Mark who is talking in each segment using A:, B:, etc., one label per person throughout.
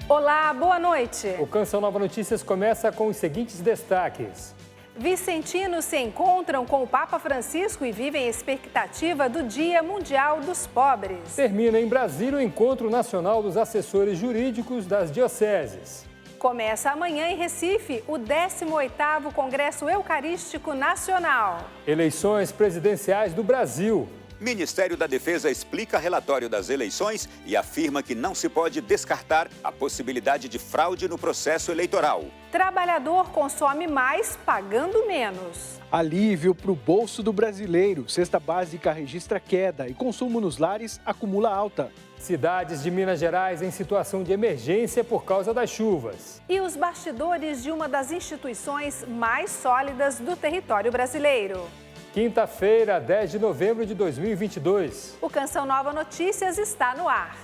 A: Olá, boa noite.
B: O Canção Nova Notícias começa com os seguintes destaques.
A: Vicentinos se encontram com o Papa Francisco e vivem a expectativa do Dia Mundial dos Pobres.
B: Termina em Brasília o Encontro Nacional dos Assessores Jurídicos das Dioceses.
A: Começa amanhã em Recife o 18º Congresso Eucarístico Nacional.
B: Eleições presidenciais do Brasil.
C: Ministério da Defesa explica relatório das eleições e afirma que não se pode descartar a possibilidade de fraude no processo eleitoral.
A: Trabalhador consome mais pagando menos.
D: Alívio para o bolso do brasileiro. Cesta básica registra queda e consumo nos lares acumula alta.
B: Cidades de Minas Gerais em situação de emergência por causa das chuvas.
A: E os bastidores de uma das instituições mais sólidas do território brasileiro.
B: Quinta-feira, 10 de novembro de 2022.
A: O Canção Nova Notícias está no ar.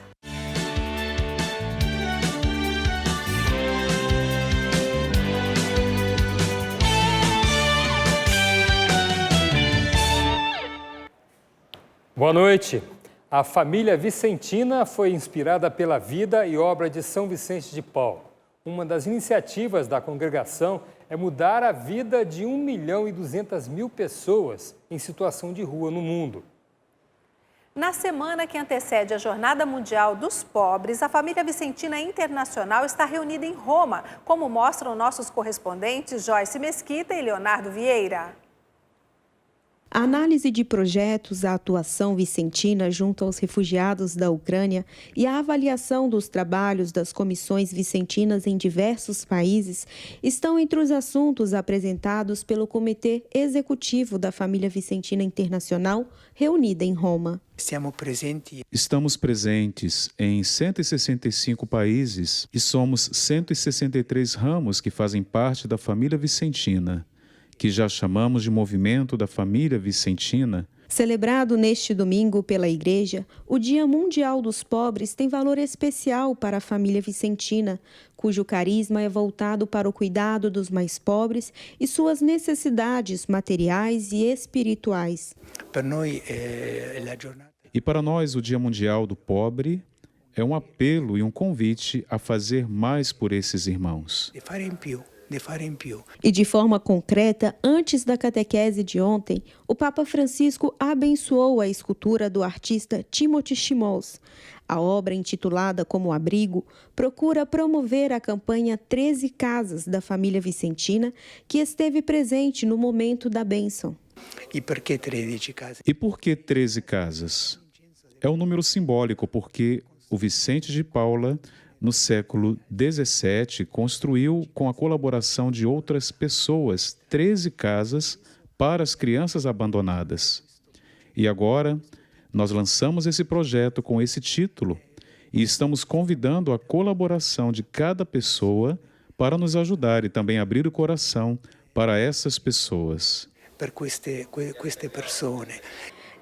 B: Boa noite. A família vicentina foi inspirada pela vida e obra de São Vicente de Paulo. Uma das iniciativas da congregação é mudar a vida de 1.200.000 pessoas em situação de rua no mundo.
A: Na semana que antecede a Jornada Mundial dos Pobres, a família vicentina internacional está reunida em Roma, como mostram nossos correspondentes Joyce Mesquita e Leonardo Vieira.
E: A análise de projetos, a atuação vicentina junto aos refugiados da Ucrânia e a avaliação dos trabalhos das comissões vicentinas em diversos países estão entre os assuntos apresentados pelo Comitê Executivo da Família Vicentina Internacional, reunida em Roma.
F: Estamos presentes em 165 países e somos 163 ramos que fazem parte da família vicentina, que já chamamos de Movimento da Família Vicentina.
E: Celebrado neste domingo pela Igreja, o Dia Mundial dos Pobres tem valor especial para a família vicentina, cujo carisma é voltado para o cuidado dos mais pobres e suas necessidades materiais e espirituais.
F: E para nós, o Dia Mundial do Pobre é um apelo e um convite a fazer mais por esses irmãos.
E: E de forma concreta, antes da catequese de ontem, o Papa Francisco abençoou a escultura do artista Timothy Chmos. A obra, intitulada como Abrigo, procura promover a campanha 13 Casas da família vicentina, que esteve presente no momento da bênção.
F: E por que 13 casas? E por que 13 casas? É um número simbólico, porque o Vicente de Paula, no século XVII, construiu, com a colaboração de outras pessoas, 13 casas para as crianças abandonadas. E agora, nós lançamos esse projeto com esse título e estamos convidando a colaboração de cada pessoa para nos ajudar e também abrir o coração para essas pessoas.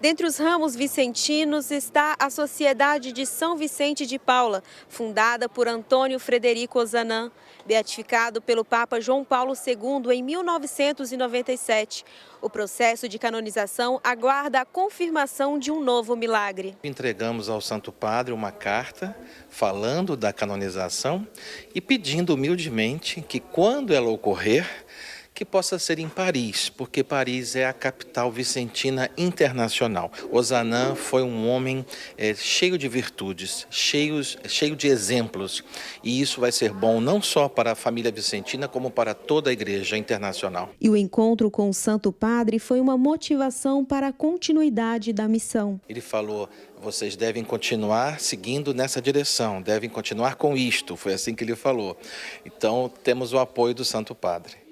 E: Dentre os ramos vicentinos está a Sociedade de São Vicente de Paula, fundada por Antônio Frederico Ozanam, beatificado pelo Papa João Paulo II em 1997. O processo de canonização aguarda a confirmação de um novo milagre.
G: Entregamos ao Santo Padre uma carta falando da canonização e pedindo humildemente que, quando ela ocorrer, que possa ser em Paris, porque Paris é a capital vicentina internacional. Ozanam foi um homem cheio de virtudes, cheio de exemplos, e isso vai ser bom não só para a família vicentina, como para toda a Igreja internacional.
E: E o encontro com o Santo Padre foi uma motivação para a continuidade da missão.
G: Ele falou: vocês devem continuar seguindo nessa direção, devem continuar com isto, foi assim que ele falou. Então, temos o apoio do Santo Padre.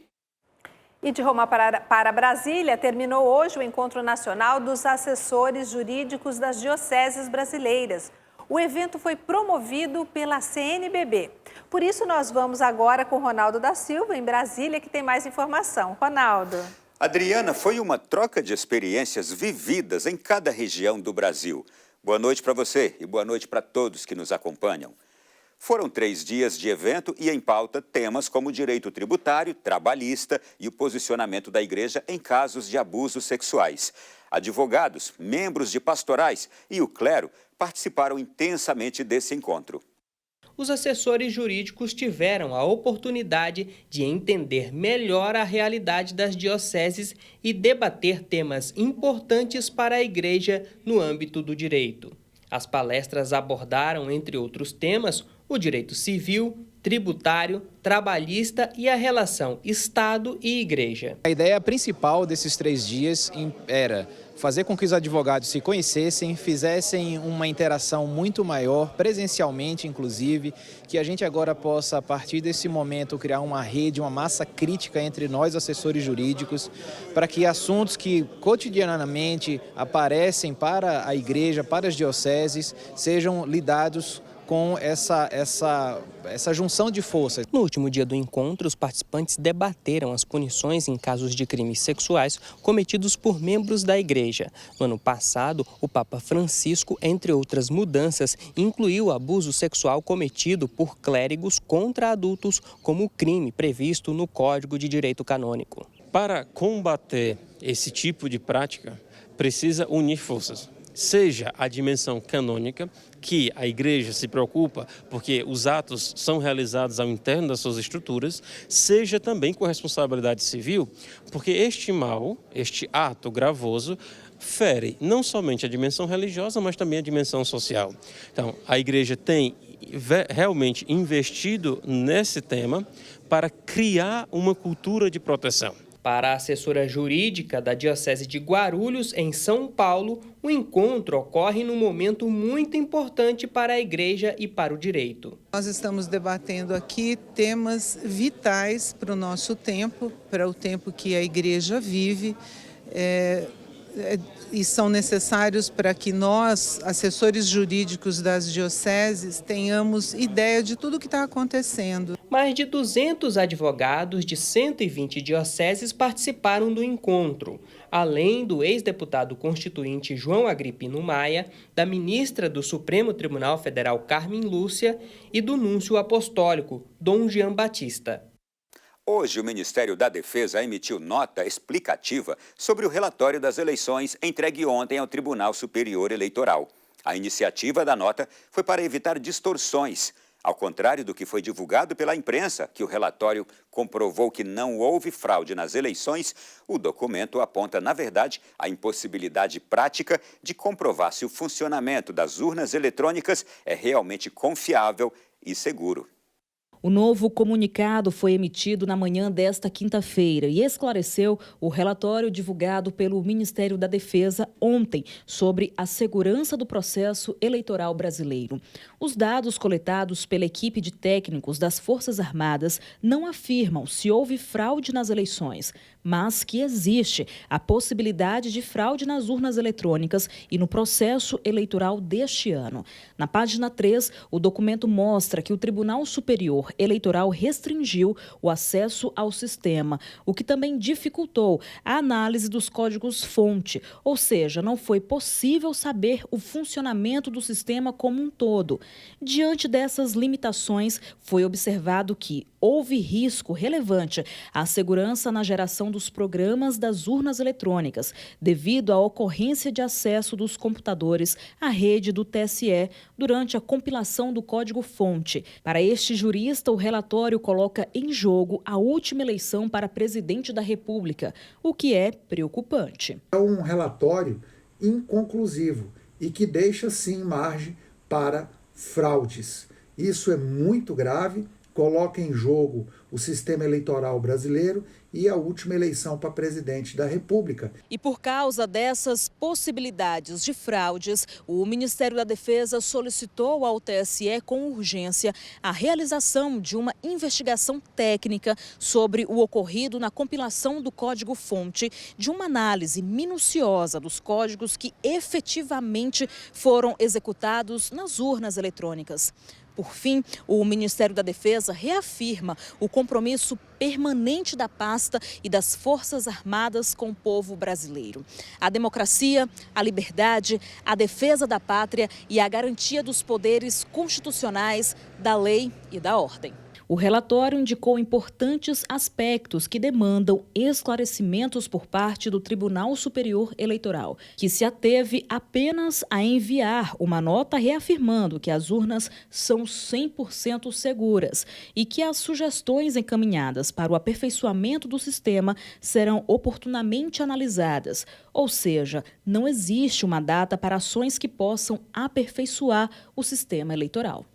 A: E de Roma para Brasília, terminou hoje o Encontro Nacional dos Assessores Jurídicos das Dioceses Brasileiras. O evento foi promovido pela CNBB. Por isso, nós vamos agora com Ronaldo da Silva, em Brasília, que tem mais informação. Ronaldo.
C: Adriana, foi uma troca de experiências vividas em cada região do Brasil. Boa noite para você e boa noite para todos que nos acompanham. Foram 3 dias de evento e em pauta temas como direito tributário, trabalhista e o posicionamento da Igreja em casos de abusos sexuais. Advogados, membros de pastorais e o clero participaram intensamente desse encontro.
H: os assessores jurídicos tiveram a oportunidade de entender melhor a realidade das dioceses e debater temas importantes para a Igreja no âmbito do direito. As palestras abordaram, entre outros temas, o direito civil, tributário, trabalhista e a relação Estado e Igreja.
I: A ideia principal desses 3 dias era fazer com que os advogados se conhecessem, fizessem uma interação muito maior, presencialmente inclusive, que a gente agora possa, a partir desse momento, criar uma rede, uma massa crítica entre nós, assessores jurídicos, para que assuntos que cotidianamente aparecem para a Igreja, para as dioceses, sejam lidados com essa junção de forças.
H: No último dia do encontro, os participantes debateram as punições em casos de crimes sexuais cometidos por membros da Igreja. No ano passado, o Papa Francisco, entre outras mudanças, incluiu o abuso sexual cometido por clérigos contra adultos como crime previsto no Código de Direito Canônico.
J: Para combater esse tipo de prática, precisa unir forças. Seja a dimensão canônica, que a Igreja se preocupa porque os atos são realizados ao interno das suas estruturas, seja também com a responsabilidade civil, porque este mal, este ato gravoso, fere não somente a dimensão religiosa, mas também a dimensão social. Então, a Igreja tem realmente investido nesse tema para criar uma cultura de proteção.
H: Para a assessora jurídica da Diocese de Guarulhos, em São Paulo, o encontro ocorre num momento muito importante para a Igreja e para o direito.
K: Nós estamos debatendo aqui temas vitais para o nosso tempo, para o tempo que a Igreja vive, e são necessários para que nós, assessores jurídicos das dioceses, tenhamos ideia de tudo o que está acontecendo.
H: Mais de 200 advogados de 120 dioceses participaram do encontro, além do ex-deputado constituinte João Agripino Maia, da ministra do Supremo Tribunal Federal Carmen Lúcia e do núncio apostólico Dom Jean Batista.
C: Hoje, o Ministério da Defesa emitiu nota explicativa sobre o relatório das eleições entregue ontem ao Tribunal Superior Eleitoral. A iniciativa da nota foi para evitar distorções. Ao contrário do que foi divulgado pela imprensa, que o relatório comprovou que não houve fraude nas eleições, o documento aponta, na verdade, a impossibilidade prática de comprovar se o funcionamento das urnas eletrônicas é realmente confiável e seguro.
L: O novo comunicado foi emitido na manhã desta quinta-feira e esclareceu o relatório divulgado pelo Ministério da Defesa ontem sobre a segurança do processo eleitoral brasileiro. Os dados coletados pela equipe de técnicos das Forças Armadas não afirmam se houve fraude nas eleições, mas que existe a possibilidade de fraude nas urnas eletrônicas e no processo eleitoral deste ano. Na página 3, o documento mostra que o Tribunal Superior Eleitoral restringiu o acesso ao sistema, o que também dificultou a análise dos códigos-fonte, ou seja, não foi possível saber o funcionamento do sistema como um todo. Diante dessas limitações, foi observado que houve risco relevante à segurança na geração dos programas das urnas eletrônicas, devido à ocorrência de acesso dos computadores à rede do TSE durante a compilação do código-fonte. Para este jurista, o relatório coloca em jogo a última eleição para presidente da República, o que é preocupante.
M: É um relatório inconclusivo e que deixa, sim, margem para fraudes. Isso é muito grave, coloca em jogo o sistema eleitoral brasileiro e a última eleição para presidente da República.
L: E por causa dessas possibilidades de fraudes, o Ministério da Defesa solicitou ao TSE com urgência a realização de uma investigação técnica sobre o ocorrido na compilação do código-fonte, de uma análise minuciosa dos códigos que efetivamente foram executados nas urnas eletrônicas. Por fim, o Ministério da Defesa reafirma o compromisso permanente da pasta e das Forças Armadas com o povo brasileiro. A democracia, a liberdade, a defesa da pátria e a garantia dos poderes constitucionais, da lei e da ordem. O relatório indicou importantes aspectos que demandam esclarecimentos por parte do Tribunal Superior Eleitoral, que se ateve apenas a enviar uma nota reafirmando que as urnas são 100% seguras e que as sugestões encaminhadas para o aperfeiçoamento do sistema serão oportunamente analisadas. Ou seja, não existe uma data para ações que possam aperfeiçoar o sistema eleitoral.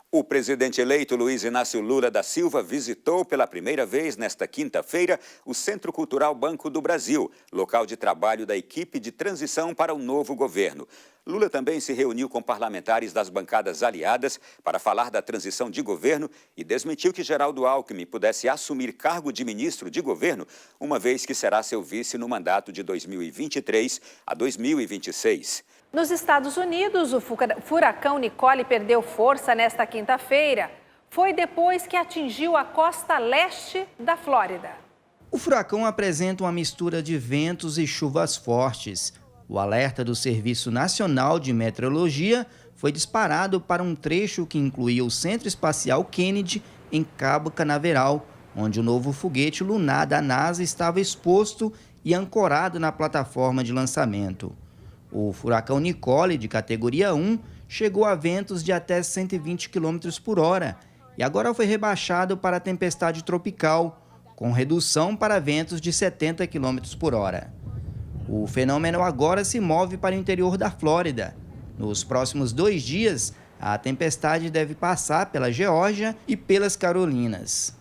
C: O presidente eleito Luiz Inácio Lula da Silva visitou pela primeira vez nesta quinta-feira o Centro Cultural Banco do Brasil, local de trabalho da equipe de transição para o novo governo. Lula também se reuniu com parlamentares das bancadas aliadas para falar da transição de governo e desmentiu que Geraldo Alckmin pudesse assumir cargo de ministro de governo, uma vez que será seu vice no mandato de 2023 a 2026.
A: Nos Estados Unidos, o furacão Nicole perdeu força nesta quinta-feira. Foi depois que atingiu a costa leste da Flórida.
N: O furacão apresenta uma mistura de ventos e chuvas fortes. O alerta do Serviço Nacional de Meteorologia foi disparado para um trecho que incluía o Centro Espacial Kennedy, em Cabo Canaveral, onde o novo foguete lunar da NASA estava exposto e ancorado na plataforma de lançamento. O furacão Nicole, de categoria 1, chegou a ventos de até 120 km por hora e agora foi rebaixado para tempestade tropical, com redução para ventos de 70 km por hora. O fenômeno agora se move para o interior da Flórida. Nos próximos 2 dias, a tempestade deve passar pela Geórgia e pelas Carolinas.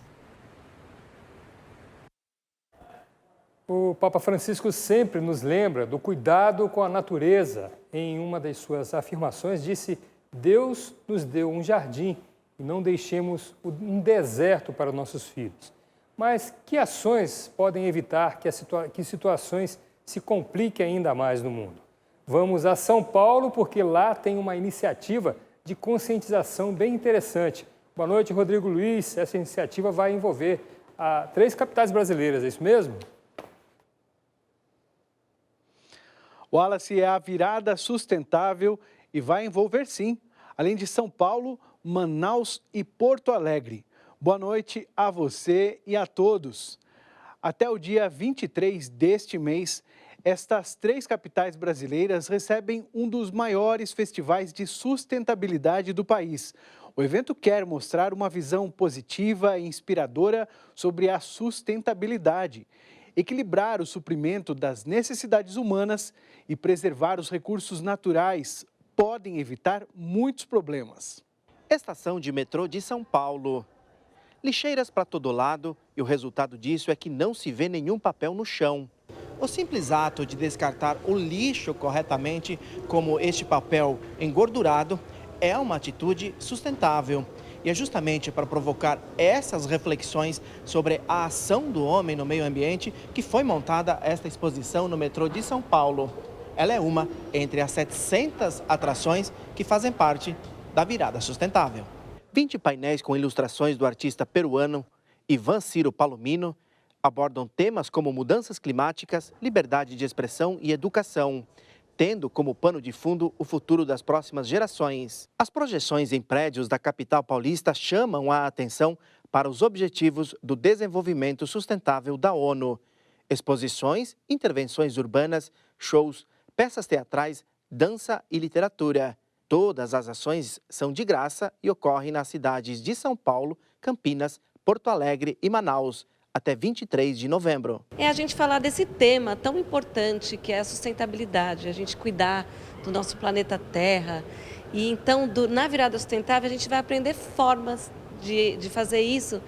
B: O Papa Francisco sempre nos lembra do cuidado com a natureza. Em uma das suas afirmações, disse: Deus nos deu um jardim e não deixemos um deserto para nossos filhos. Mas que ações podem evitar que situações se compliquem ainda mais no mundo? Vamos a São Paulo, porque lá tem uma iniciativa de conscientização bem interessante. Boa noite, Rodrigo Luiz. Essa iniciativa vai envolver 3 capitais brasileiras, é isso mesmo?
D: Wallace, é a virada sustentável e vai envolver, sim, além de São Paulo, Manaus e Porto Alegre. Boa noite a você e a todos. Até o dia 23 deste mês, estas 3 capitais brasileiras recebem um dos maiores festivais de sustentabilidade do país. O evento quer mostrar uma visão positiva e inspiradora sobre a sustentabilidade, equilibrar o suprimento das necessidades humanas e preservar os recursos naturais podem evitar muitos problemas.
O: Estação de metrô de São Paulo. Lixeiras para todo lado e o resultado disso é que não se vê nenhum papel no chão. O simples ato de descartar o lixo corretamente, como este papel engordurado, é uma atitude sustentável. E é justamente para provocar essas reflexões sobre a ação do homem no meio ambiente que foi montada esta exposição no metrô de São Paulo. Ela é uma entre as 700 atrações que fazem parte da virada sustentável. 20 painéis com ilustrações do artista peruano Ivan Ciro Palomino abordam temas como mudanças climáticas, liberdade de expressão e educação, tendo como pano de fundo o futuro das próximas gerações. As projeções em prédios da capital paulista chamam a atenção para os Objetivos do Desenvolvimento Sustentável da ONU. Exposições, intervenções urbanas, shows, peças teatrais, dança e literatura. Todas as ações são de graça e ocorrem nas cidades de São Paulo, Campinas, Porto Alegre e Manaus, até 23 de novembro.
P: É a gente falar desse tema tão importante que é a sustentabilidade, a gente cuidar do nosso planeta Terra. E então, na virada sustentável, a gente vai aprender formas de fazer isso,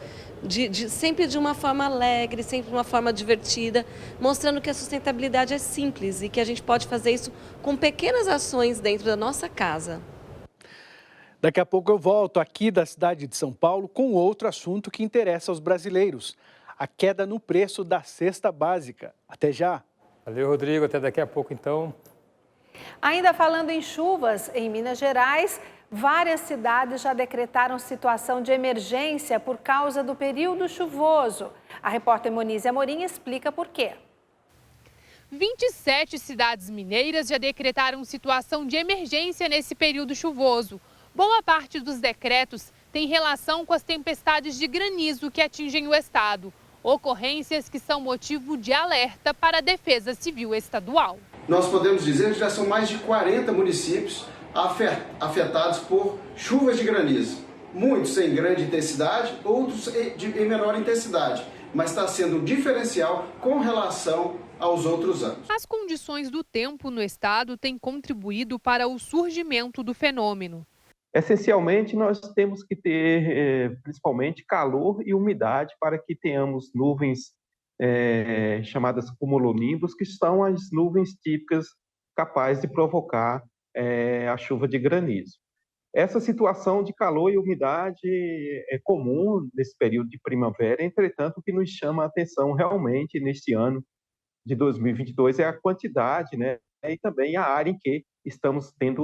P: sempre de uma forma alegre, sempre de uma forma divertida, mostrando que a sustentabilidade é simples e que a gente pode fazer isso com pequenas ações dentro da nossa casa.
D: Daqui a pouco eu volto aqui da cidade de São Paulo com outro assunto que interessa aos brasileiros: a queda no preço da cesta básica. Até já.
B: Valeu, Rodrigo. Até daqui a pouco, então.
A: Ainda falando em chuvas, em Minas Gerais, várias cidades já decretaram situação de emergência por causa do período chuvoso. A repórter Monize Amorim explica por quê.
Q: 27 cidades mineiras já decretaram situação de emergência nesse período chuvoso. Boa parte dos decretos tem tem relação com as tempestades de granizo que atingem o estado. Ocorrências que são motivo de alerta para a Defesa Civil Estadual.
R: Nós podemos dizer que já são mais de 40 municípios afetados por chuvas de granizo. Muitos em grande intensidade, outros em menor intensidade, mas está sendo um diferencial com relação aos outros anos.
Q: As condições do tempo no estado têm contribuído para o surgimento do fenômeno.
S: Essencialmente, nós temos que ter principalmente calor e umidade para que tenhamos nuvens chamadas cumulonimbus, que são as nuvens típicas capazes de provocar a chuva de granizo. Essa situação de calor e umidade é comum nesse período de primavera, entretanto, o que nos chama a atenção realmente neste ano de 2022 é a quantidade, né, e também a área em que estamos tendo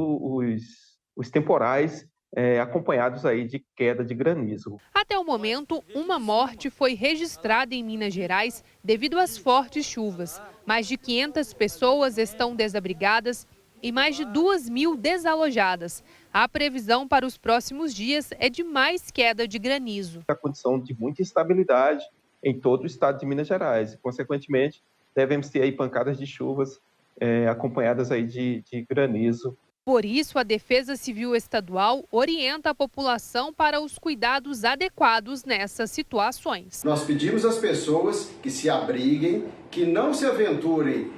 S: os temporais acompanhados aí de queda de granizo.
Q: Até o momento, uma morte foi registrada em Minas Gerais devido às fortes chuvas. Mais de 500 pessoas estão desabrigadas e mais de 2.000 desalojadas. A previsão para os próximos dias é de mais queda de granizo.
S: A condição de muita instabilidade em todo o estado de Minas Gerais e, consequentemente, devemos ter aí pancadas de chuvas acompanhadas aí de granizo.
Q: Por isso, a Defesa Civil Estadual orienta a população para os cuidados adequados nessas situações.
R: Nós pedimos às pessoas que se abriguem, que não se aventurem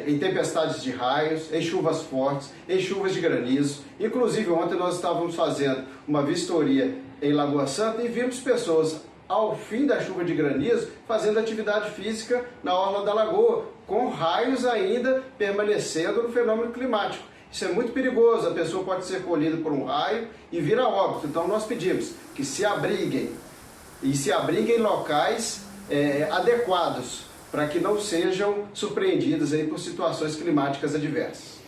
R: em tempestades de raios, em chuvas fortes, em chuvas de granizo. Inclusive, ontem nós estávamos fazendo uma vistoria em Lagoa Santa e vimos pessoas, ao fim da chuva de granizo, fazendo atividade física na orla da lagoa, com raios ainda permanecendo no fenômeno climático. Isso é muito perigoso, a pessoa pode ser colhida por um raio e vir a óbito. Então nós pedimos que se abriguem em locais adequados, para que não sejam surpreendidas aí por situações climáticas adversas.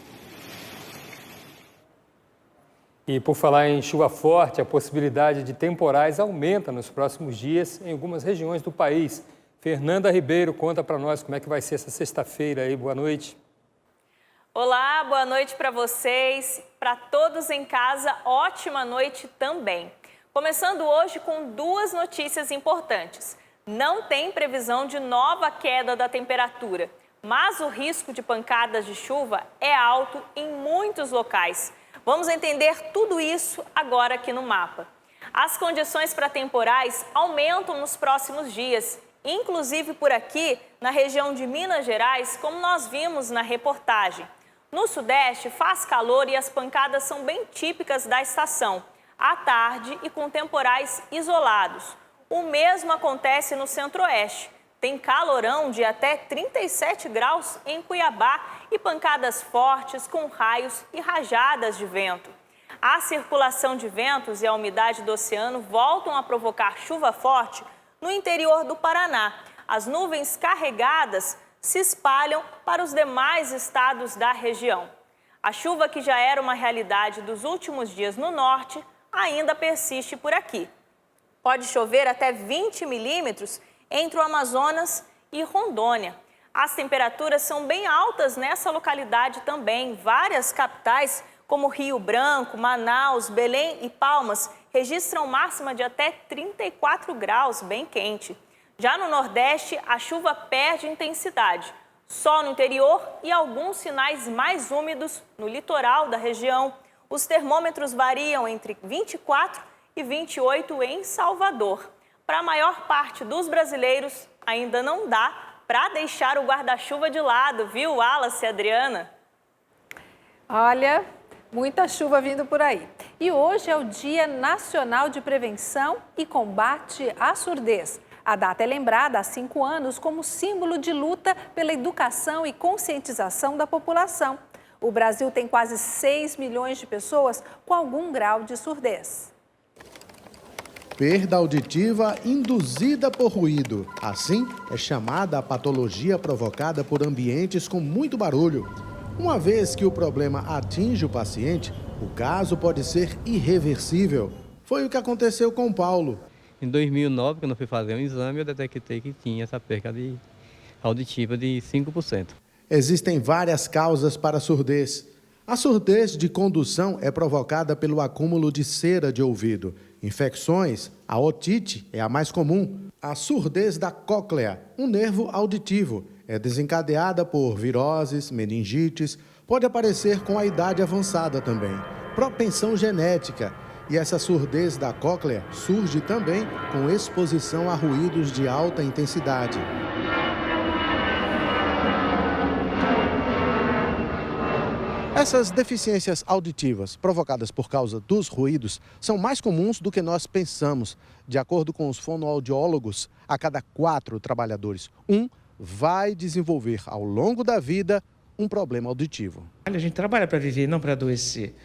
B: E por falar em chuva forte, a possibilidade de temporais aumenta nos próximos dias em algumas regiões do país. Fernanda Ribeiro conta para nós como é que vai ser essa sexta-feira aí. Boa noite.
T: Olá, boa noite para vocês, para todos em casa, ótima noite também. Começando hoje com duas notícias importantes. Não tem previsão de nova queda da temperatura, mas o risco de pancadas de chuva é alto em muitos locais. Vamos entender tudo isso agora aqui no mapa. As condições para temporais aumentam nos próximos dias, inclusive por aqui na região de Minas Gerais, como nós vimos na reportagem. No Sudeste faz calor e as pancadas são bem típicas da estação, à tarde e com temporais isolados. O mesmo acontece no Centro-Oeste. Tem calorão de até 37 graus em Cuiabá e pancadas fortes com raios e rajadas de vento. A circulação de ventos e a umidade do oceano voltam a provocar chuva forte no interior do Paraná. As nuvens carregadas se espalham para os demais estados da região. A chuva, que já era uma realidade dos últimos dias no norte, ainda persiste por aqui. Pode chover até 20 milímetros entre o Amazonas e Rondônia. As temperaturas são bem altas nessa localidade também. Várias capitais, como Rio Branco, Manaus, Belém e Palmas, registram máxima de até 34 graus, bem quente. Já no Nordeste, a chuva perde intensidade. Sol no interior e alguns sinais mais úmidos no litoral da região. Os termômetros variam entre 24 e 28 em Salvador. Para a maior parte dos brasileiros, ainda não dá para deixar o guarda-chuva de lado, viu, Wallace e Adriana?
A: Olha, muita chuva vindo por aí. E hoje é o Dia Nacional de Prevenção e Combate à Surdez. A data é lembrada há 5 anos como símbolo de luta pela educação e conscientização da população. O Brasil tem quase 6 milhões de pessoas com algum grau de surdez.
U: Perda auditiva induzida por ruído. Assim, é chamada a patologia provocada por ambientes com muito barulho. Uma vez que o problema atinge o paciente, o caso pode ser irreversível. Foi o que aconteceu com Paulo.
V: Em 2009, quando eu fui fazer um exame, eu detectei que tinha essa perda auditiva de 5%.
U: Existem várias causas para a surdez. A surdez de condução é provocada pelo acúmulo de cera de ouvido. Infecções, a otite é a mais comum. A surdez da cóclea, um nervo auditivo, é desencadeada por viroses, meningites, pode aparecer com a idade avançada também. Propensão genética. E essa surdez da cóclea surge também com exposição a ruídos de alta intensidade. Essas deficiências auditivas provocadas por causa dos ruídos são mais comuns do que nós pensamos. De acordo com os fonoaudiólogos, a cada 4 trabalhadores, um vai desenvolver ao longo da vida um problema auditivo.
E: A gente trabalha para viver, não para adoecer.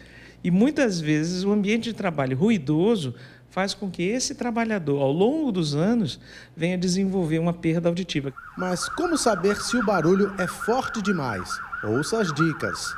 E: E muitas vezes o ambiente de trabalho ruidoso faz com que esse trabalhador, ao longo dos anos, venha desenvolver uma perda auditiva.
U: Mas como saber se o barulho é forte demais? Ouça as dicas.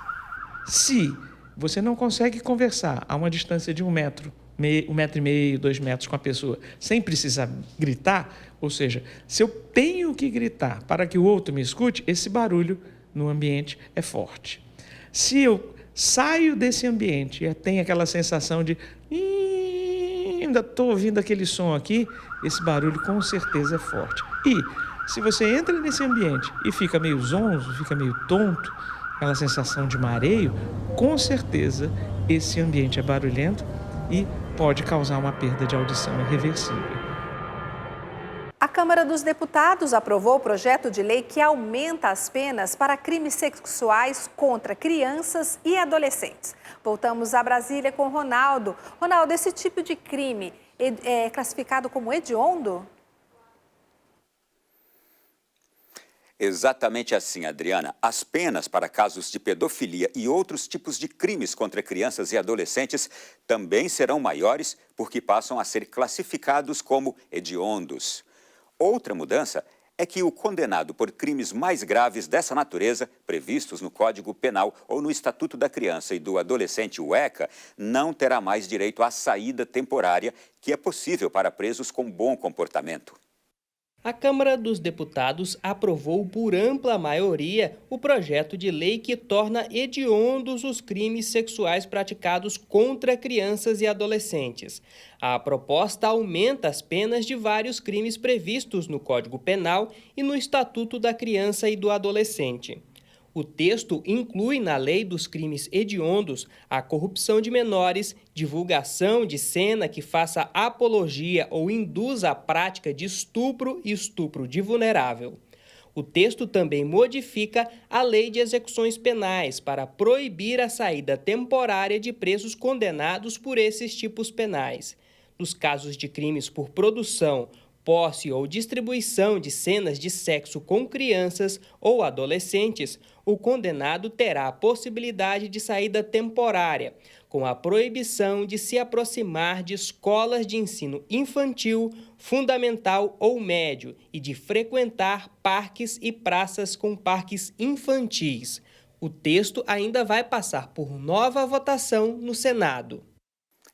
E: Se você não consegue conversar a uma distância de 1 metro, 1,5 metro, 2 metros com a pessoa, sem precisar gritar, ou seja, se eu tenho que gritar para que o outro me escute, esse barulho no ambiente é forte. Se eu saio desse ambiente e tenho aquela sensação de ainda estou ouvindo aquele som aqui, esse barulho com certeza é forte. E se você entra nesse ambiente e fica meio zonzo, fica meio tonto, aquela sensação de mareio, com certeza esse ambiente é barulhento e pode causar uma perda de audição irreversível.
A: A Câmara dos Deputados aprovou o projeto de lei que aumenta as penas para crimes sexuais contra crianças e adolescentes. Voltamos a Brasília com Ronaldo. Ronaldo, esse tipo de crime é classificado como hediondo?
C: Exatamente assim, Adriana. As penas para casos de pedofilia e outros tipos de crimes contra crianças e adolescentes também serão maiores porque passam a ser classificados como hediondos. Outra mudança é que o condenado por crimes mais graves dessa natureza, previstos no Código Penal ou no Estatuto da Criança e do Adolescente, o ECA, não terá mais direito à saída temporária, que é possível para presos com bom comportamento.
H: A Câmara dos Deputados aprovou por ampla maioria o projeto de lei que torna hediondos os crimes sexuais praticados contra crianças e adolescentes. A proposta aumenta as penas de vários crimes previstos no Código Penal e no Estatuto da Criança e do Adolescente. O texto inclui na lei dos crimes hediondos a corrupção de menores, divulgação de cena que faça apologia ou induza a prática de estupro e estupro de vulnerável. O texto também modifica a lei de execuções penais para proibir a saída temporária de presos condenados por esses tipos penais. Nos casos de crimes por produção, posse ou distribuição de cenas de sexo com crianças ou adolescentes, o condenado terá a possibilidade de saída temporária, com a proibição de se aproximar de escolas de ensino infantil, fundamental ou médio e de frequentar parques e praças com parques infantis. O texto ainda vai passar por nova votação no Senado.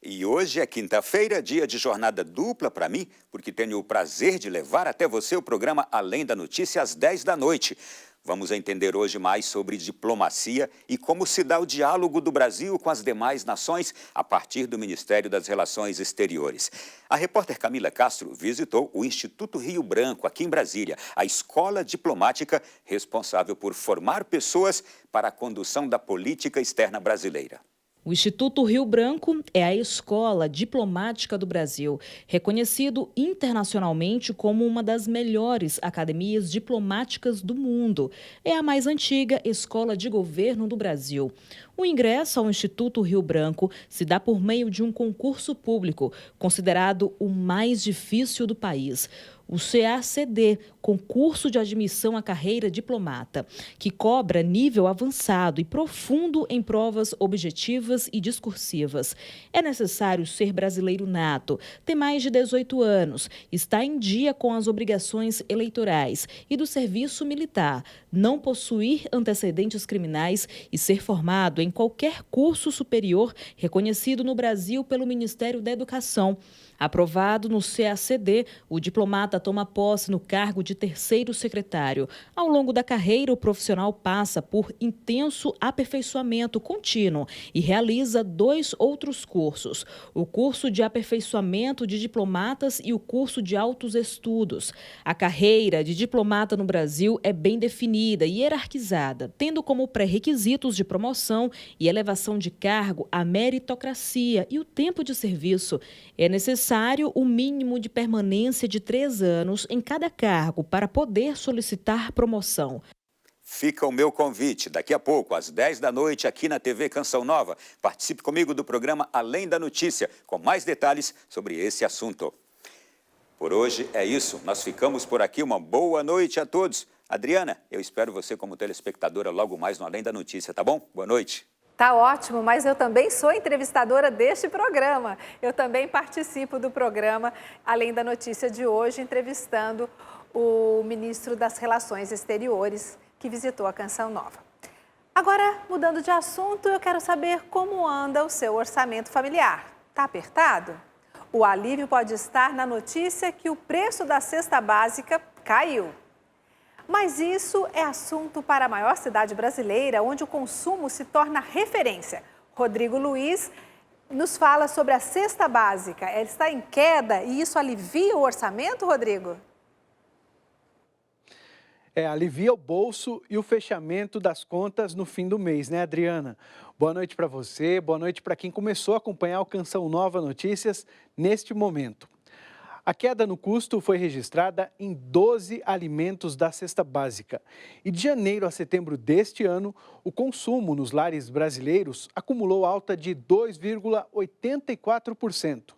C: E hoje é quinta-feira, dia de jornada dupla para mim, porque tenho o prazer de levar até você o programa Além da Notícia às 10 da noite. Vamos entender hoje mais sobre diplomacia e como se dá o diálogo do Brasil com as demais nações a partir do Ministério das Relações Exteriores. A repórter Camila Castro visitou o Instituto Rio Branco, aqui em Brasília, a escola diplomática responsável por formar pessoas para a condução da política externa brasileira.
L: O Instituto Rio Branco é a escola diplomática do Brasil, reconhecido internacionalmente como uma das melhores academias diplomáticas do mundo. É a mais antiga escola de governo do Brasil. O ingresso ao Instituto Rio Branco se dá por meio de um concurso público, considerado o mais difícil do país. O CACD, Concurso de Admissão à Carreira Diplomata, que cobra nível avançado e profundo em provas objetivas e discursivas. É necessário ser brasileiro nato, ter mais de 18 anos, estar em dia com as obrigações eleitorais e do serviço militar, não possuir antecedentes criminais e ser formado em qualquer curso superior reconhecido no Brasil pelo Ministério da Educação. Aprovado no CACD, o diplomata toma posse no cargo de terceiro secretário. Ao longo da carreira, o profissional passa por intenso aperfeiçoamento contínuo e realiza 2 outros cursos: o curso de aperfeiçoamento de diplomatas e o curso de altos estudos. A carreira de diplomata no Brasil é bem definida e hierarquizada, tendo como pré-requisitos de promoção e elevação de cargo a meritocracia e o tempo de serviço. É necessário o mínimo de permanência de 3 anos em cada cargo para poder solicitar promoção.
C: Fica o meu convite, daqui a pouco, às 10 da noite, aqui na TV Canção Nova. Participe comigo do programa Além da Notícia, com mais detalhes sobre esse assunto. Por hoje é isso, nós ficamos por aqui. Uma boa noite a todos. Adriana, eu espero você como telespectadora logo mais no Além da Notícia, tá bom? Boa noite.
A: Tá ótimo, mas eu também sou entrevistadora deste programa. Eu também participo do programa Além da Notícia de hoje, entrevistando o ministro das Relações Exteriores, que visitou a Canção Nova. Agora, mudando de assunto, eu quero saber como anda o seu orçamento familiar. Tá apertado? O alívio pode estar na notícia que o preço da cesta básica caiu. Mas isso é assunto para a maior cidade brasileira, onde o consumo se torna referência. Rodrigo Luiz nos fala sobre a cesta básica. Ela está em queda e isso alivia o orçamento, Rodrigo?
D: Alivia o bolso e o fechamento das contas no fim do mês, né, Adriana? Boa noite para você, boa noite para quem começou a acompanhar o Canção Nova Notícias neste momento. A queda no custo foi registrada em 12 alimentos da cesta básica. E de janeiro a setembro deste ano, o consumo nos lares brasileiros acumulou alta de 2,84%.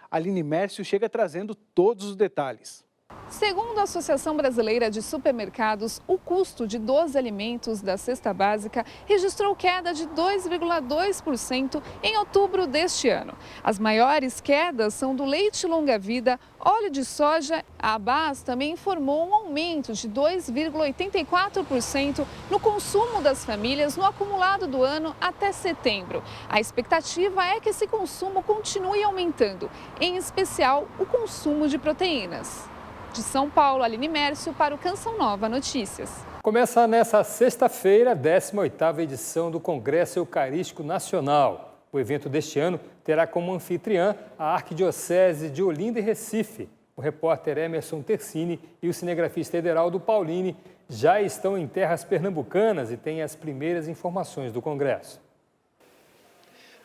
D: Aline Mércio chega trazendo todos os detalhes.
F: Segundo a Associação Brasileira de Supermercados, o custo de 12 alimentos da cesta básica registrou queda de 2,2% em outubro deste ano. As maiores quedas são do leite longa-vida, óleo de soja. A ABAS também informou um aumento de 2,84% no consumo das famílias no acumulado do ano até setembro. A expectativa é que esse consumo continue aumentando, em especial o consumo de proteínas. De São Paulo, Aline Mércio para o Canção Nova Notícias.
B: Começa nesta sexta-feira a 18ª edição do Congresso Eucarístico Nacional. O evento deste ano terá como anfitriã a Arquidiocese de Olinda e Recife. O repórter Emerson Tercini e o cinegrafista Ederaldo Paulini já estão em terras pernambucanas e têm as primeiras informações do Congresso.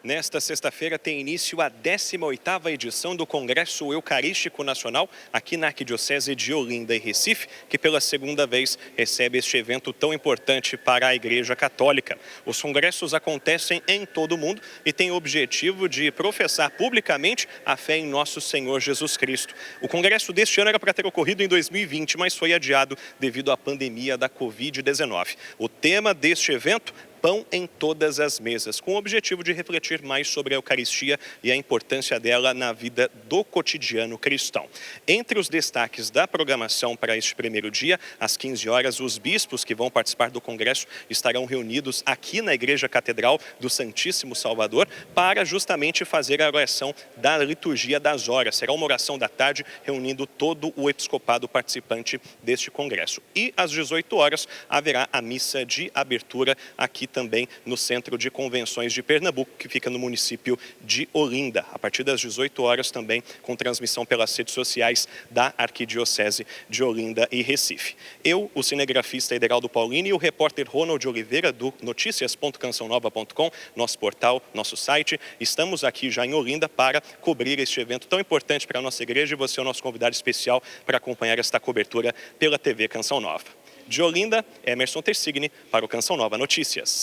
G: Nesta sexta-feira tem início a 18ª edição do Congresso Eucarístico Nacional aqui na Arquidiocese de Olinda e Recife, que pela segunda vez recebe este evento tão importante para a Igreja Católica. Os congressos acontecem em todo o mundo e têm o objetivo de professar publicamente a fé em nosso Senhor Jesus Cristo. O congresso deste ano era para ter ocorrido em 2020, mas foi adiado devido à pandemia da Covid-19. O tema deste evento: Pão em todas as mesas, com o objetivo de refletir mais sobre a Eucaristia e a importância dela na vida do cotidiano cristão. Entre os destaques da programação para este primeiro dia, às 15 horas, os bispos que vão participar do congresso estarão reunidos aqui na Igreja Catedral do Santíssimo Salvador para justamente fazer a oração da liturgia das horas. Será uma oração da tarde reunindo todo o episcopado participante deste congresso. E às 18 horas haverá a missa de abertura aqui também no Centro de Convenções de Pernambuco, que fica no município de Olinda, a partir das 18 horas também, com transmissão pelas redes sociais da Arquidiocese de Olinda e Recife. Eu, o cinegrafista Ederaldo Paulini e o repórter Ronald Oliveira, do noticias.cançãonova.com, nosso portal, nosso site, estamos aqui já em Olinda para cobrir este evento tão importante para a nossa igreja, e você é o nosso convidado especial para acompanhar esta cobertura pela TV Canção Nova. De Olinda, Emerson Tercini para o Canção Nova Notícias.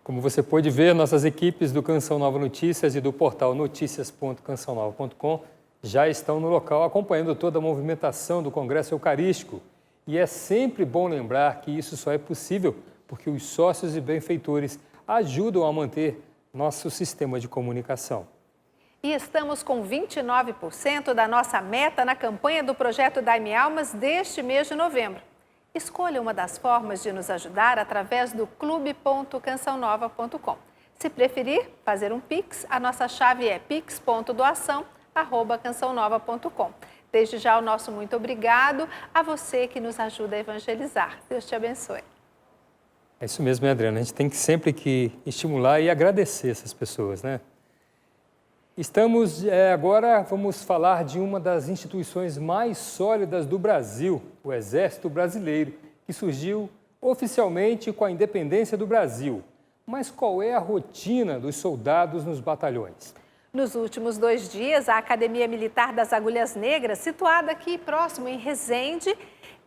B: Como você pôde ver, nossas equipes do Canção Nova Notícias e do portal noticias.cançãonova.com já estão no local acompanhando toda a movimentação do Congresso Eucarístico. E é sempre bom lembrar que isso só é possível porque os sócios e benfeitores ajudam a manter nosso sistema de comunicação.
A: E estamos com 29% da nossa meta na campanha do projeto Dai-me Almas deste mês de novembro. Escolha uma das formas de nos ajudar através do clube.cançãonova.com. Se preferir fazer um Pix, a nossa chave é pix.doação cançãonova.com. Desde já o nosso muito obrigado a você que nos ajuda a evangelizar. Deus te abençoe.
B: É isso mesmo, Adriana. A gente tem que sempre que estimular e agradecer essas pessoas, né? Agora vamos falar de uma das instituições mais sólidas do Brasil, o Exército Brasileiro, que surgiu oficialmente com a independência do Brasil. Mas qual é a rotina dos soldados nos batalhões?
A: Nos últimos 2 dias, a Academia Militar das Agulhas Negras, situada aqui próximo em Resende,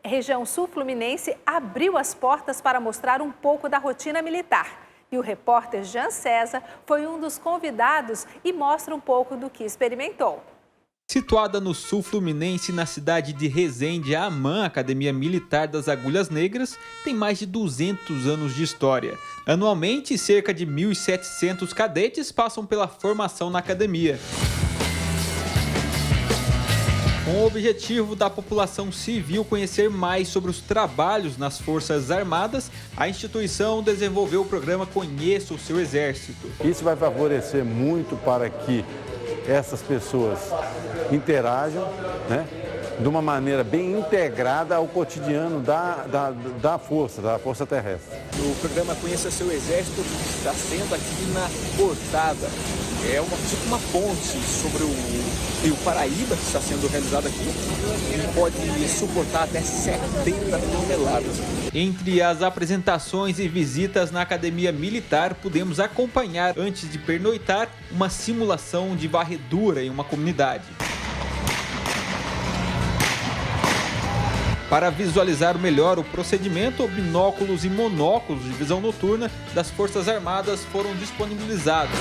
A: região sul-fluminense, abriu as portas para mostrar um pouco da rotina militar. E o repórter Jean César foi um dos convidados e mostra um pouco do que experimentou.
I: Situada no sul fluminense, na cidade de Resende, a AMAN, Academia Militar das Agulhas Negras, tem mais de 200 anos de história. Anualmente, cerca de 1.700 cadetes passam pela formação na academia. Com o objetivo da população civil conhecer mais sobre os trabalhos nas Forças Armadas, a instituição desenvolveu o programa Conheça o Seu Exército.
J: Isso vai favorecer muito para que essas pessoas interajam, né, de uma maneira bem integrada ao cotidiano da Força Terrestre.
W: O programa Conheça Seu Exército está sendo aqui na portada. É uma ponte sobre o Rio Paraíba que está sendo realizado aqui. Ele pode suportar até 70 toneladas.
I: Entre as apresentações e visitas na Academia Militar, podemos acompanhar, antes de pernoitar, uma simulação de varredura em uma comunidade. Para visualizar melhor o procedimento, binóculos e monóculos de visão noturna das Forças Armadas foram disponibilizados.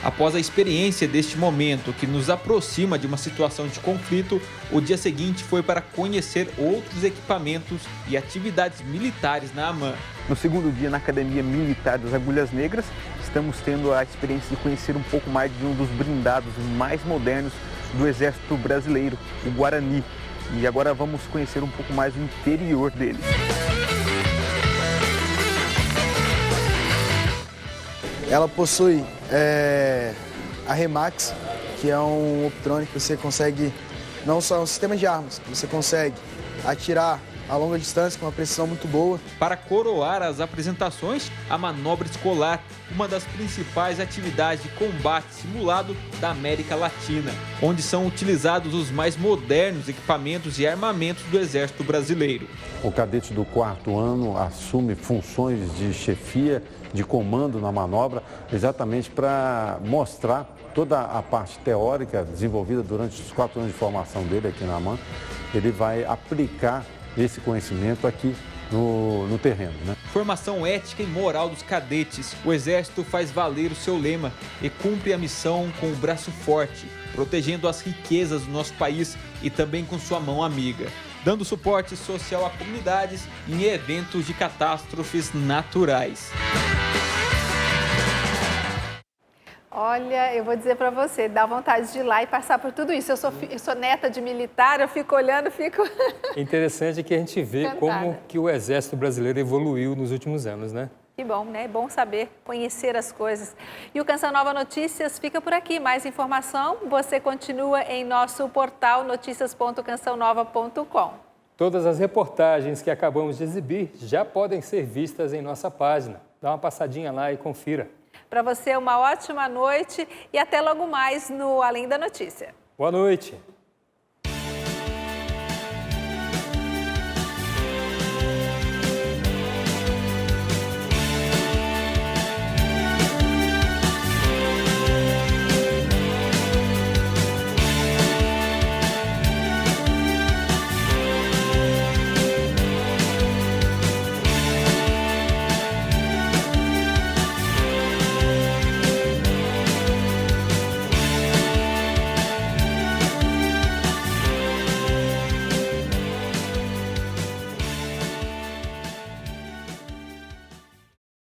I: Após a experiência deste momento, que nos aproxima de uma situação de conflito, o dia seguinte foi para conhecer outros equipamentos e atividades militares na AMAN.
W: No segundo dia, na Academia Militar das Agulhas Negras, estamos tendo a experiência de conhecer um pouco mais de um dos blindados mais modernos do Exército Brasileiro, o Guarani. E agora vamos conhecer um pouco mais o interior dele.
X: Ela possui a Remax, que é um optrônico que você consegue, não só um sistema de armas, você consegue atirar a longa distância com uma precisão muito boa.
I: Para coroar as apresentações, a manobra escolar, uma das principais atividades de combate simulado da América Latina, onde são utilizados os mais modernos equipamentos e armamentos do Exército Brasileiro.
J: O cadete do 4º ano assume funções de chefia, de comando na manobra, exatamente para mostrar toda a parte teórica desenvolvida durante os 4 anos de formação dele aqui na AMAN. Ele vai aplicar esse conhecimento aqui no terreno, né?
I: Formação ética e moral dos cadetes. O Exército faz valer o seu lema e cumpre a missão com o braço forte, protegendo as riquezas do nosso país e também com sua mão amiga, dando suporte social a comunidades em eventos de catástrofes naturais.
A: Olha, eu vou dizer para você, dá vontade de ir lá e passar por tudo isso. Eu sou neta de militar, eu fico olhando, fico...
B: É interessante que a gente vê
A: Encantada.
B: Como que o Exército Brasileiro evoluiu nos últimos anos, né?
A: Que bom, né? É bom saber, conhecer as coisas. E o Canção Nova Notícias fica por aqui. Mais informação, você continua em nosso portal noticias.cançãonova.com.
B: Todas as reportagens que acabamos de exibir já podem ser vistas em nossa página. Dá uma passadinha lá e confira.
A: Para você, uma ótima noite e até logo mais no Além da Notícia.
B: Boa noite.